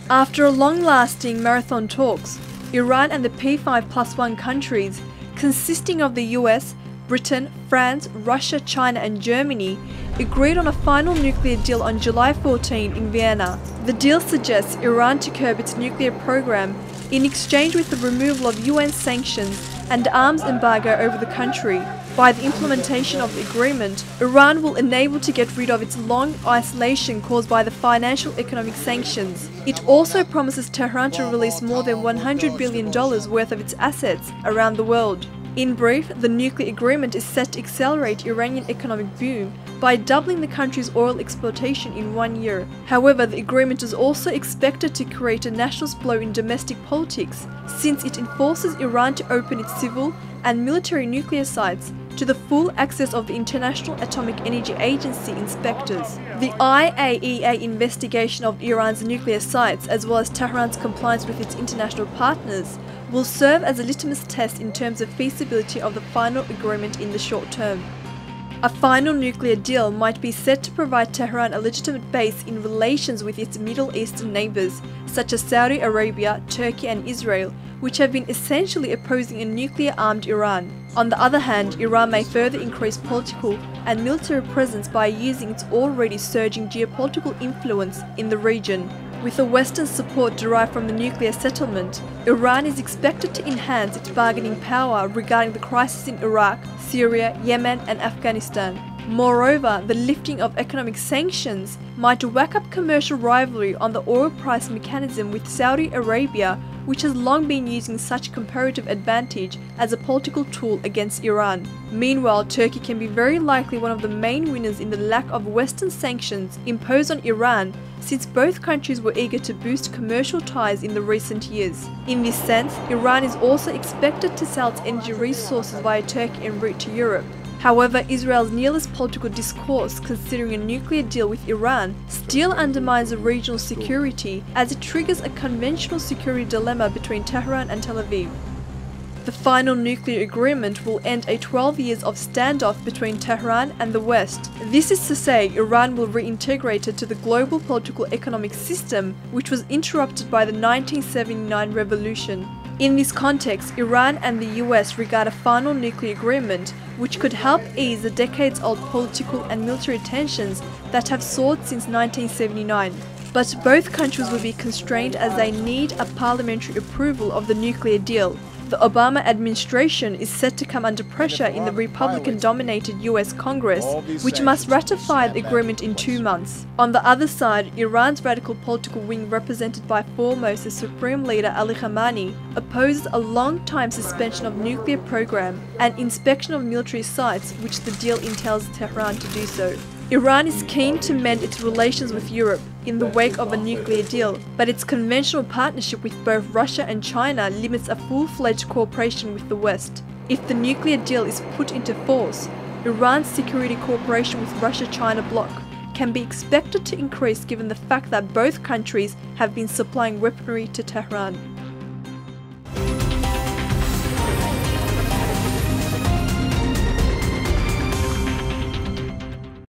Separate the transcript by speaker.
Speaker 1: After a long-lasting marathon talks, Iran and the P5+1 countries, consisting of the US, Britain, France, Russia, China and Germany, agreed on a final nuclear deal on July 14 in Vienna. The deal suggests Iran to curb its nuclear program in exchange with the removal of UN sanctions and arms embargo over the country. By the implementation of the agreement, Iran will enable to get rid of its long isolation caused by the financial economic sanctions. It also promises Tehran to release more than $100 billion worth of its assets around the world. In brief, the nuclear agreement is set to accelerate Iranian economic boom by doubling the country's oil exploitation in 1 year. However, the agreement is also expected to create a nationalist blow in domestic politics, since it enforces Iran to open its civil and military nuclear sites to the full access of the International Atomic Energy Agency inspectors. The IAEA investigation of Iran's nuclear sites, as well as Tehran's compliance with its international partners, will serve as a litmus test in terms of feasibility of the final agreement in the short term. A final nuclear deal might be said to provide Tehran a legitimate base in relations with its Middle Eastern neighbors, such as Saudi Arabia, Turkey and Israel, which have been essentially opposing a nuclear-armed Iran. On the other hand, Iran may further increase political and military presence by using its already surging geopolitical influence in the region. With the Western support derived from the nuclear settlement, Iran is expected to enhance its bargaining power regarding the crisis in Iraq, Syria, Yemen and Afghanistan. Moreover, the lifting of economic sanctions might whack up commercial rivalry on the oil price mechanism with Saudi Arabia, which has long been using such comparative advantage as a political tool against Iran. Meanwhile, Turkey can be very likely one of the main winners in the lack of Western sanctions imposed on Iran, since both countries were eager to boost commercial ties in the recent years. In this sense, Iran is also expected to sell its energy resources via Turkey en route to Europe. However, Israel's nihilist political discourse considering a nuclear deal with Iran still undermines the regional security, as it triggers a conventional security dilemma between Tehran and Tel Aviv. The final nuclear agreement will end a 12 years of standoff between Tehran and the West. This is to say, Iran will reintegrate it to the global political economic system, which was interrupted by the 1979 revolution. In this context, Iran and the US regard a final nuclear agreement which could help ease the decades-old political and military tensions that have soared since 1979. But both countries will be constrained as they need a parliamentary approval of the nuclear deal. The Obama administration is set to come under pressure in the Republican-dominated US Congress, which must ratify the agreement in 2 months. On the other side, Iran's radical political wing, represented by foremost the Supreme Leader Ali Khamenei, opposes a long-time suspension of nuclear program and inspection of military sites, which the deal entails Tehran to do so. Iran is keen to mend its relations with Europe in the wake of a nuclear deal, but its conventional partnership with both Russia and China limits a full-fledged cooperation with the West. If the nuclear deal is put into force, Iran's security cooperation with Russia-China bloc can be expected to increase given the fact that both countries have been supplying weaponry to Tehran.